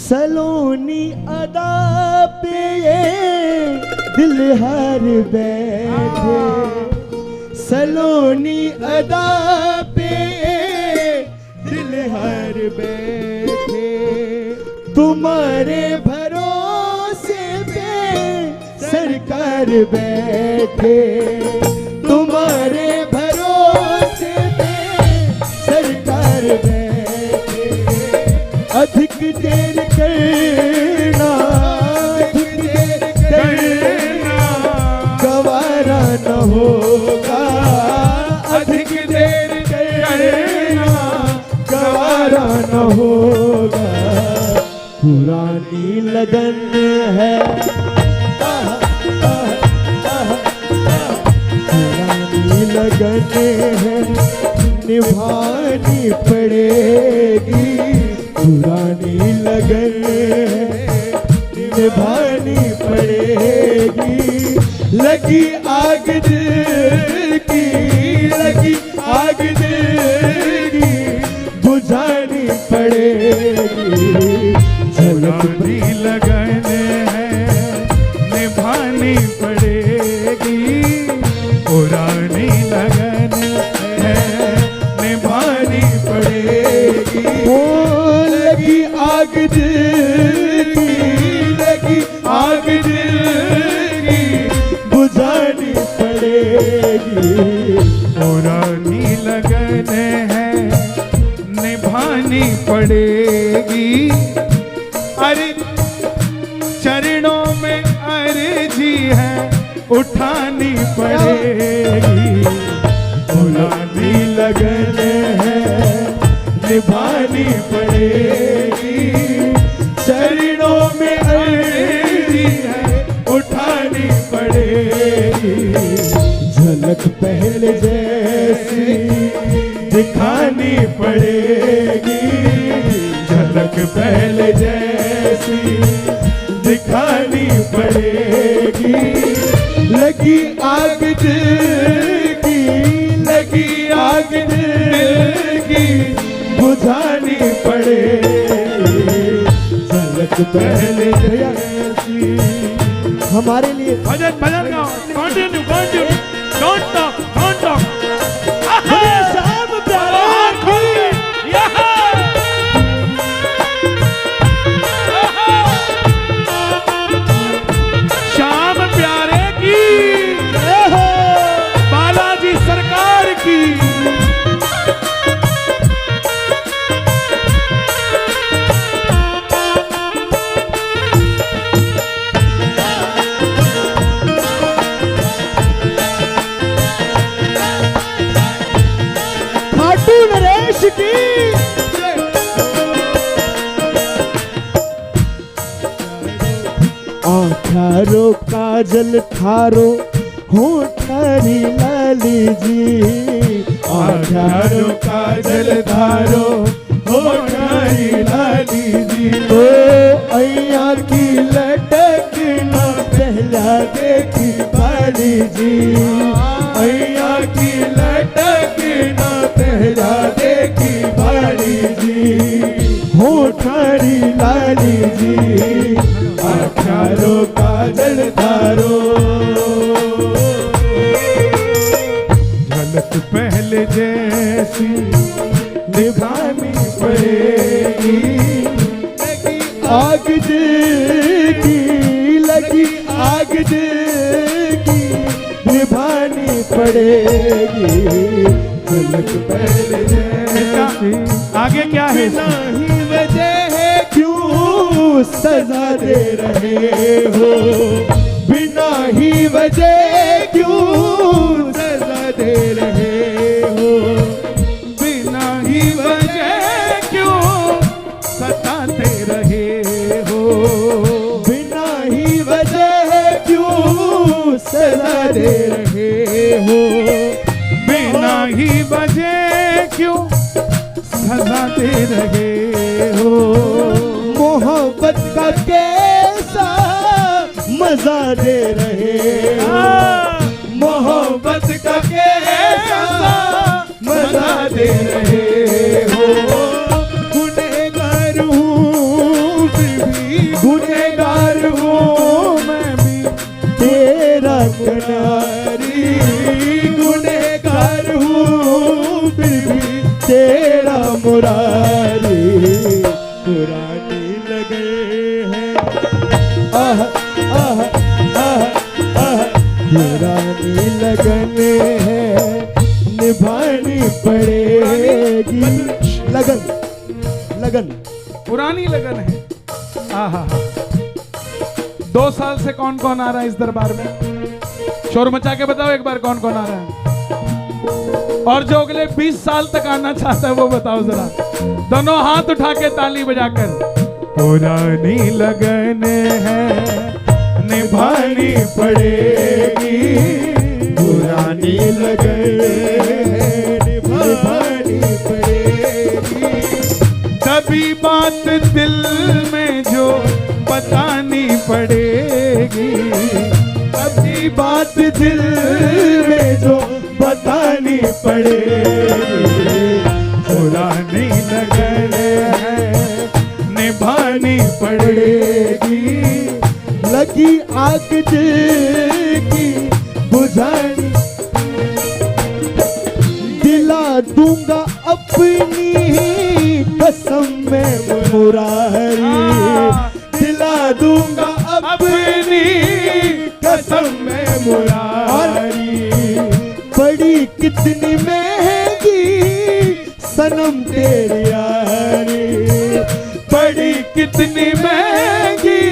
सलोनी अदा पे ये दिल हर बैठे, सलोनी अदा पे दिल हर बैठे, तुम्हारे भरोसे पे सरकार बैठे, तुम्हारे भरोसे पे सरकार बैठे, अधिक देर करना, अधिक देर करना गवारा न होगा, अधिक देर करना गवारा न होगा, पुरानी लगन है, पुरानी लगन है निभानी पड़ेगी, पुरानी लगन निभानी पड़ेगी, लगी आग दिल की, लगी आग दिल की बुझानी पड़ेगी, पुरानी लगन है निभानी पड़ेगी, पुरानी लगन है निभानी पड़ेगी, लगी आग दिल की, लगी आग दिल की बुझानी पड़ेगी, पुरानी लगन है निभानी पड़ेगी, अरे चरणों में अर्जी है उठानी पड़ेगी, पुरानी लगन है निभानी पड़ेगी, चरणों में अर्जी है उठानी पड़ेगी, झलक पहले जैसी दिखानी पड़ेगी, झलक पहले जैसी दिखानी पड़ेगी, लगी आग दिल की, लगी आग दिल की बुझानी पड़ेगी, झलक पहले जैसी। हमारे लिए भजन भजन गाओ, continue continue, don't stop don't stop, शाम प्यारा श्याम प्यारे की, बालाजी सरकार की, खाटू नरेश की, थारो काजल थारो होठारी लाली जी, थारो काजल थारो होठारी लाली जी, तो अय्या की लटक ना पहला देखी बाली जी, अय्या की लटक ना पहला देखी बाली जी, होठारी लाली जी, अठारो काजल थारो, झलक पहले जैसी निभानी पड़ेगी, लगी आग दिल की, लगी आग दिल की निभानी पड़ेगी, झलक पहले जैसी। आगे क्या है? नहीं वजह है क्यों सजा दे रहे हो, बिना ही वजह क्यों सजा दे रहे हो, बिना ही वजह क्यों सताते रहे हो, बिना ही वजह क्यों सजा दे रहे हो, बिना ही वजह क्यों सजा दे रहे हो, मोहब्बत का कैसा मजा दे रहे हो, मोहब्बत का कैसा मजा दे रहे हो, गुनहगार हूँ फिर मुरारी पुरानी लगन है आह आह आह आह पुरानी लगन है निभानी पड़ेगी लगन लगन पुरानी लगन है। आहा 2 साल से कौन कौन आ रहा है इस दरबार में? शोर मचा के बताओ एक बार कौन कौन आ रहा है। और जो अगले 20 साल तक आना चाहता है वो बताओ जरा, दोनों हाथ उठा के ताली बजाकर। पुरानी लगन है निभानी पड़ेगी, पुरानी लगन है निभानी पड़ेगी। कभी बात दिल में जो बतानी पड़ेगी, कभी बात दिल में जो बतानी पड़ेगी। पुरानी लगन है निभानी पड़ेगी। लगी आग दिल की बुझानी, दिला दूंगा अपनी कसम में मुरारी, दिला दूंगा अपनी कसम में मुरारी। बड़ी कितनी महंगी सनम तेरी यारी, बड़ी कितनी महंगी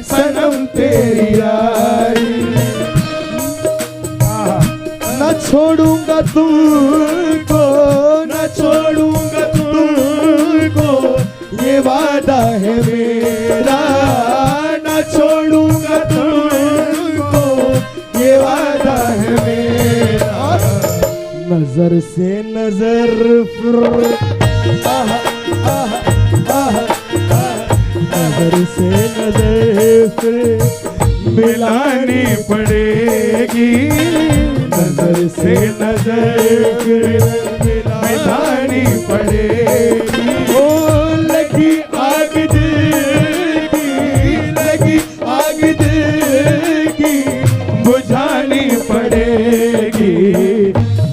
सनम तेरी यारी। न छोड़ूंगा तुमको, न छोड़ूंगा तुमको, ये वादा है मेरा। न छोड़ूंगा तुमको, ये वादा है मेरा। नजर से नजर फिर आह आह आह आह, नजर से नजर फिर मिलानी पड़ेगी, नजर से नजर फिर मिलानी पड़ेगी। ओ लगी आग दिल की, लगी आग दिल की बुझानी पड़ेगी,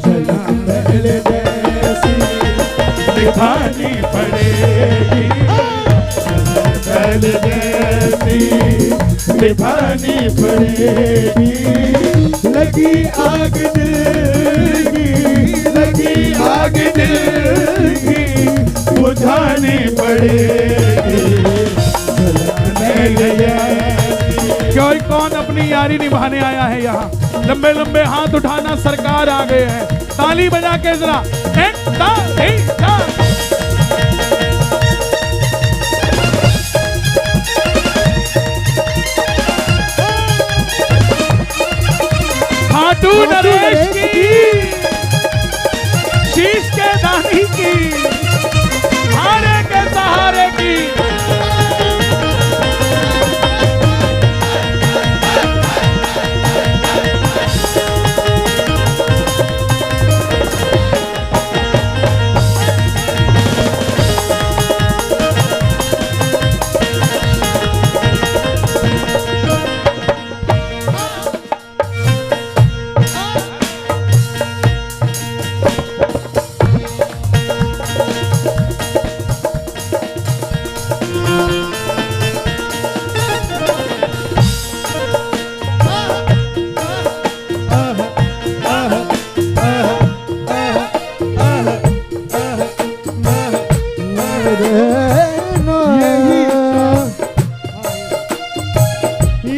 जलन महल जैसी दिखानी पड़ेगी, महल जैसी निभानी पड़ेगी। लगी आग दिल की, लगी आग दिल की बुझानी पड़ेगी। जलाने जैसी। कोई कौन अपनी यारी निभाने आया है यहाँ? लंबे लंबे हाथ उठाना, सरकार आ गए हैं। ताली बजा के जरा एक खाटू नरेश की, शीश के दानी की, हारे के सहारे की।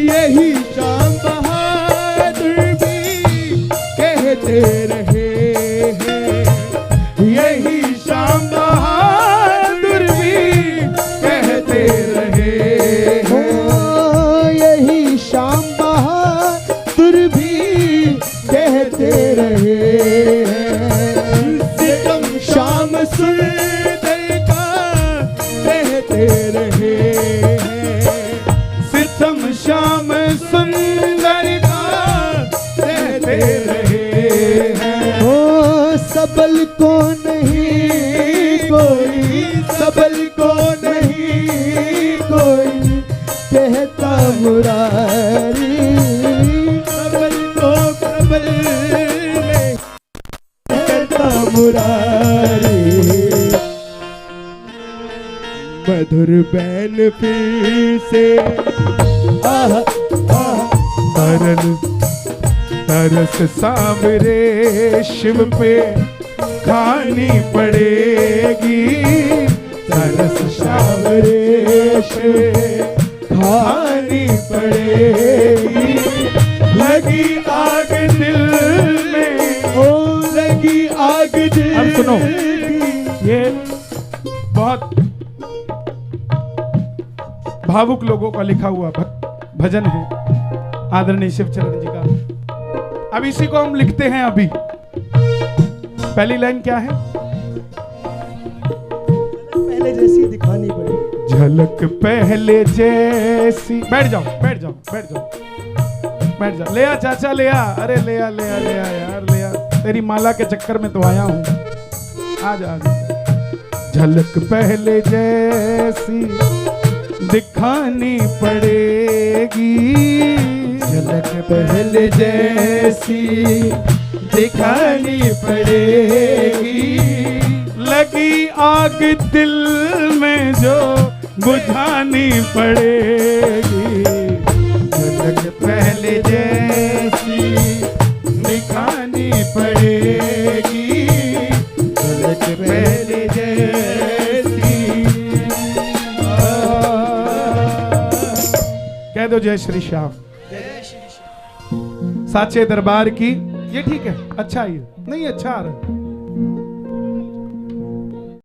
यही शाम बहादुर भी कहते रहे हैं, यही शाम बहादुर भी कहते रहे हैं। यही शाम बहादुर भी कहते रहे हैं। सितम शाम सुंदर का कहते रहे हैं। सितम शाम सुंदर का कहते रहे हैं। ओ सबल को नहीं कोई, सबल को नहीं कोई कहता मुरारी। सबल को प्रबल नहीं कहता मुरारी। मधुर बैन फिर से आहा आहा तरल तरस सांवरे शिव पे खानी पड़ेगी, तरस सांवरे शिव खानी पड़ेगी। लगी आग दिल में। ओ लगी आग दिल। अब सुनो, ये बहुत भावुक लोगों का लिखा हुआ भजन है आदरणीय शिवचरण जी का। अब इसी को हम लिखते हैं अभी। पहली लाइन क्या है? पहले जैसी दिखानी पड़ेगी। झलक पहले जैसी। बैठ जाओ बैठ जाओ बैठ जाओ बैठ जाओ। ले आ चाचा ले आ। अरे ले आ ले आ ले आ यार ले आ। तेरी माला के चक्कर में तो आया हूं। आ जा आ जा। झलक पहले जैसी दिखानी पड़ेगी, झलक पहले जैसी दिखानी पड़ेगी। लगी आग दिल में जो बुझानी पड़ेगी। झलक पहले जैसी दिखानी पड़ेगी। झलक पहले जैसी। कह दो जय श्री श्याम। साचे दरबार की। ये ठीक है, अच्छा ये नहीं अच्छा आ रहा।